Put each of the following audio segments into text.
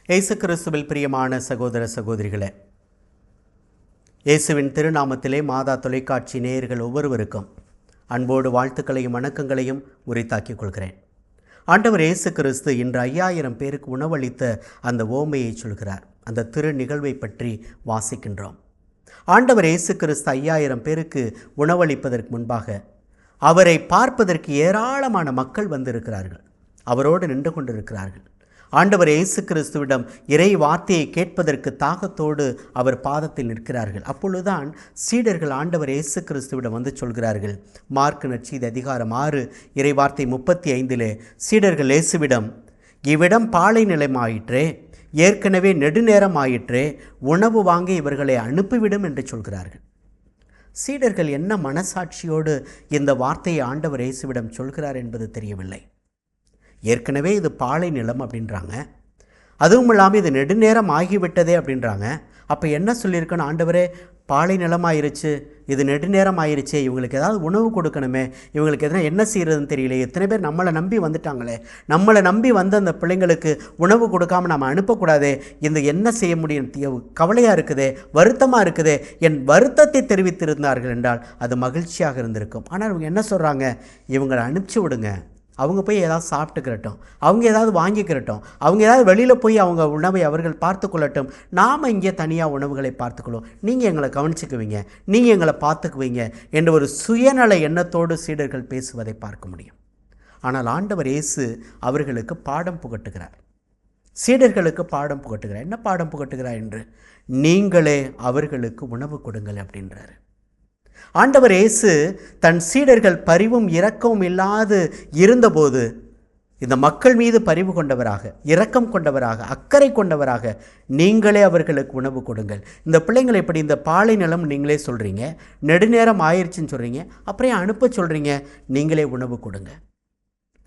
இயேசு கிறிஸ்துவில் பிரியமான சகோதர சகோதரிகளே, இயேசுவின் திருநாமத்திலே மாதா தொலைக்காட்சி நேயர்கள் ஒவ்வொருவருக்கும் அன்போடு வாழ்த்துக்களையும் வணக்கங்களையும் உரித்தாக்கிக் கொள்கிறேன். ஆண்டவர் இயேசு கிறிஸ்து இன்று 5000 பேருக்கு உணவளித்த அந்த ஓமையை சொல்கிறார். அந்த திரு நிகழ்வை பற்றி வாசிக்கின்றோம். ஆண்டவர் இயேசு கிறிஸ்து 5000 பேருக்கு உணவளிப்பதற்கு முன்பாக அவரை பார்ப்பதற்கு ஏராளமான மக்கள் வந்திருக்கிறார்கள். அவரோடு நின்று கொண்டிருக்கிறார்கள். ஆண்டவர் இயேசு கிறிஸ்துவிடம் இறை வார்த்தையை கேட்பதற்கு தாகத்தோடு அவர் பாதத்தில் நிற்கிறார்கள். அப்பொழுதுதான் சீடர்கள் ஆண்டவர் இயேசு கிறிஸ்துவிடம் வந்து சொல்கிறார்கள். மார்க் நற்செய்தி அதிகாரம் 6 இறை வார்த்தை 35 சீடர்கள் இயேசுவிடம், இவ்விடம் பாலை நிலமாயிற்றே, ஏற்கனவே நெடுநேரம் ஆயிற்றே, உணவு வாங்க இவர்களை அனுப்பிவிடும் என்று சொல்கிறார்கள். சீடர்கள் என்ன மனசாட்சியோடு இந்த வார்த்தையை ஆண்டவர் இயேசுவிடம் சொல்கிறார் என்பது தெரியவில்லை. ஏற்கனவே இது பாலை நிலம் அப்படின்றாங்க, அதுவும் இல்லாமல் இது நெடுநேரம் ஆகிவிட்டதே அப்படின்றாங்க. அப்போ என்ன சொல்லியிருக்கணும்? ஆண்டவரே, பாலை நிலமாயிருச்சு, இது நெடுநேரம் ஆயிருச்சே, இவங்களுக்கு ஏதாவது உணவு கொடுக்கணுமே, இவங்களுக்கு எதனா என்ன செய்கிறதுன்னு தெரியல, எத்தனை பேர் நம்மளை நம்பி வந்துட்டாங்களே, நம்மளை நம்பி வந்த அந்த பிள்ளைங்களுக்கு உணவு கொடுக்காமல் நம்ம அனுப்பக்கூடாதே, இந்த என்ன செய்ய முடியும், கவலையாக இருக்குதே, வருத்தமாக இருக்குதே, என் வருத்தத்தை தெரிவித்திருந்தார்கள் என்றால் அது மகிழ்ச்சியாக இருந்திருக்கும். ஆனால் இவங்க என்ன சொல்கிறாங்க? இவங்களை அனுப்பிச்சி விடுங்க, அவங்க போய் ஏதாவது சாப்பிட்டுக்கிறட்டும், அவங்க ஏதாவது வாங்கிக்கிறட்டும், அவங்க ஏதாவது வெளியில் போய் அவங்க உணவை அவர்கள் பார்த்து கொள்ளட்டும், நாம் இங்கே தனியாக உணவுகளை பார்த்துக்கொள்ளும், நீங்கள் எங்களை கவனிச்சுக்குவீங்க, நீங்கள் எங்களை பார்த்துக்குவீங்க என்ற ஒரு சுயநல எண்ணத்தோடு சீடர்கள் பேசுவதை பார்க்க முடியும். ஆனால் ஆண்டவர் இயேசு அவர்களுக்கு பாடம் புகட்டுகிறார். சீடர்களுக்கு பாடம் புகட்டுகிறார். என்ன பாடம் புகட்டுகிறார் என்று? நீங்களே அவர்களுக்கு உணவு கொடுங்கள் அப்படின்றாரு. ஆண்டவர் இயேசு தன் சீடர்கள் பரிவும் இரக்கமும் இல்லாது இருந்தபோது இந்த மக்கள் மீது பரிவு கொண்டவராக, இரக்கம் கொண்டவராக, அக்கறை கொண்டவராக, நீங்களே அவர்களுக்கு உணவு கொடுங்கள். இந்த பிள்ளைங்களை இப்படி இந்த பாலை நிலம் நீங்களே சொல்கிறீங்க, நெடுநேரம் ஆயிடுச்சுன்னு சொல்கிறீங்க, அப்புறம் அனுப்ப சொல்கிறீங்க, நீங்களே உணவு கொடுங்க,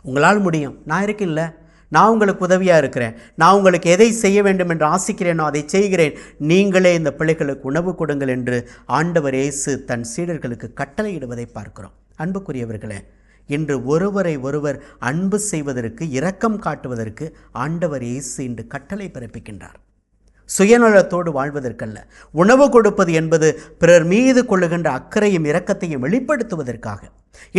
உங்களால் முடியும், நான் இருக்கேன்ல, நான் உங்களுக்கு உதவியாக இருக்கிறேன், நான் உங்களுக்கு எதை செய்ய வேண்டும் என்று ஆசிக்கிறேனோ அதை செய்கிறேன், நீங்களே இந்த பிள்ளைகளுக்கு உணவு கொடுங்கள் என்று ஆண்டவர் இயேசு தன் சீடர்களுக்கு கட்டளையிடுவதை பார்க்கிறோம். அன்புக்குரியவர்களே, இன்று ஒருவரை ஒருவர் அன்பு செய்வதற்கு, இரக்கம் காட்டுவதற்கு ஆண்டவர் இயேசு இன்று கட்டளை பிறப்பிக்கின்றார். சுயநலத்தோடு வாழ்வதற்கல்ல. உணவு கொடுப்பது என்பது பிறர் மீது கொள்ளுகின்ற அக்கறையும் இரக்கத்தையும் வெளிப்படுத்துவதற்காக.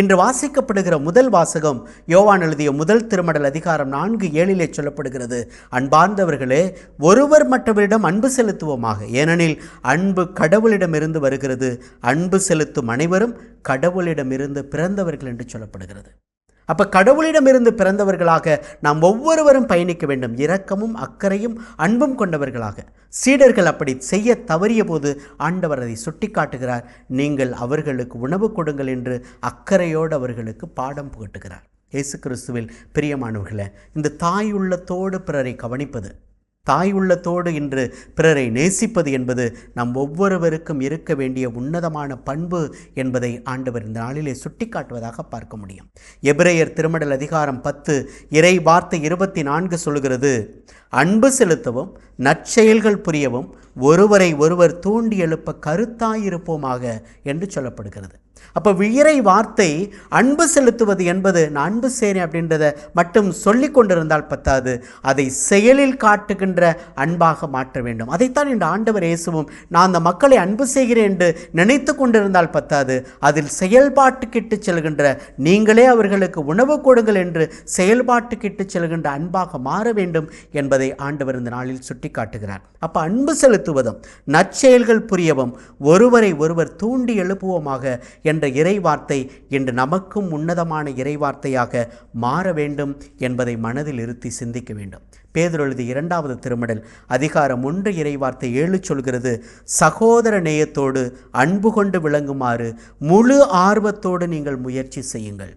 இன்று வாசிக்கப்படுகிற முதல் வாசகம் யோவான் எழுதிய முதல் திருமடல் அதிகாரம் 4:7 சொல்லப்படுகிறது. அன்பார்ந்தவர்களே, ஒருவர் மற்றவரிடம் அன்பு செலுத்துவோமாக, ஏனெனில் அன்பு கடவுளிடமிருந்து வருகிறது, அன்பு செலுத்தும் அனைவரும் கடவுளிடமிருந்து பிறந்தவர்கள் என்று சொல்லப்படுகிறது. அப்போ கடவுளிடமிருந்து பிறந்தவர்களாக நாம் ஒவ்வொருவரும் பயணிக்க வேண்டும், இரக்கமும் அக்கறையும் அன்பும் கொண்டவர்களாக. சீடர்கள் அப்படி செய்ய தவறிய போது ஆண்டவர் அதை சுட்டி காட்டுகிறார். நீங்கள் அவர்களுக்கு உணவு கொடுங்கள் என்று அக்கறையோடு அவர்களுக்கு பாடம் புகட்டுகிறார். இயேசு கிறிஸ்துவில் பிரியமானவர்களே, இந்த தாய் உள்ளத்தோடு பிறரை கவனிப்பது, தாய் உள்ளத்தோடு இன்று பிறரை நேசிப்பது என்பது நம் ஒவ்வொருவருக்கும் இருக்க வேண்டிய உன்னதமான பண்பு என்பதை ஆண்டவர் இந்த நாளிலே சுட்டி காட்டுவதாக பார்க்க முடியும். எபிரேயர் திருமடல் அதிகாரம் 10 இறை வார்த்தை 24 சொல்கிறது, அன்பு செலுத்தவும் நற்செயல்கள் புரியவும் ஒருவரை ஒருவர் தூண்டி எழுப்ப கருத்தாயிருப்போமாக என்று சொல்லப்படுகிறது. அப்போ இறை வார்த்தை அன்பு செலுத்துவது என்பது, நான் அன்பு செய்கிறேன் அப்படின்றத மட்டும் சொல்லி கொண்டிருந்தால் பத்தாது, அதை செயலில் காட்டுகின்ற அன்பாக மாற்ற வேண்டும். அதைத்தான் இந்த ஆண்டவர் இயேசுவும், நான் அந்த மக்களை அன்பு செய்கிறேன் என்று நினைத்து கொண்டிருந்தால் பத்தாது, அதில் செயல்பாட்டுக்கிட்டு செல்கின்ற, நீங்களே அவர்களுக்கு உணவு கொடுங்கள் என்று செயல்பாட்டுக்கிட்டு செல்கின்ற அன்பாக மாற வேண்டும் என்பதை ஆண்டவர் இந்த நாளில் சுட்டி காட்டுகிறார். அப்போ அன்பு செலுத்துவதும் நற்செயல்கள் புரியவும் ஒருவரை ஒருவர் தூண்டி எழுப்புவோமாக என்ற இறை வார்த்தை இன்று நமக்கும் உன்னதமான இறை வார்த்தையாக மாற வேண்டும் என்பதை மனதில் இருத்தி சிந்திக்க வேண்டும். பேதுரு எழுதிய 2வது திருமடல் அதிகாரம் 1 இறை வார்த்தை 7 சொல்கிறது, சகோதர நேயத்தோடு அன்பு கொண்டு விளங்குமாறு முழு ஆர்வத்தோடு நீங்கள் முயற்சி செய்யுங்கள்.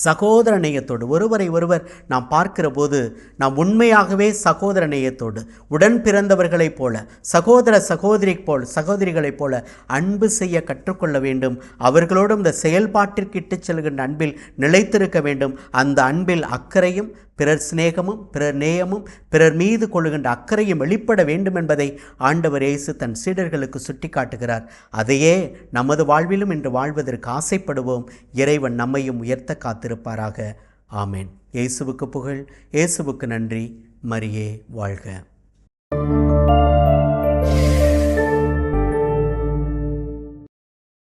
சகோதர நேயத்தோடு ஒருவரை ஒருவர் நாம் பார்க்கிற போது நாம் உண்மையாகவே சகோதர நேயத்தோடு, உடன் பிறந்தவர்களைப் போல, சகோதர சகோதரிகளைப் போல அன்பு செய்ய கற்றுக்கொள்ள வேண்டும். அவர்களோடும் இந்த செயல்பாட்டிற்கு இட்டுச் செல்கின்ற அன்பில் நிலைத்திருக்க வேண்டும். அந்த அன்பில் அக்கறையும் பிறர் சிநேகமும் பிறர் நேயமும் பிறர் மீது கொள்ளுகின்ற அக்கறையும் வெளிப்பட வேண்டும் என்பதை ஆண்டவர் இயேசு தன் சீடர்களுக்கு சுட்டி காட்டுகிறார். அதையே நமது வாழ்விலும் இன்று வாழ்வதற்கு ஆசைப்படுவோம். இறைவன் நம்மையும் உயர்த்த காத்திருப்பாராக. ஆமேன். இயேசுவுக்கு புகழ், இயேசுவுக்கு நன்றி. மரியே வாழ்க.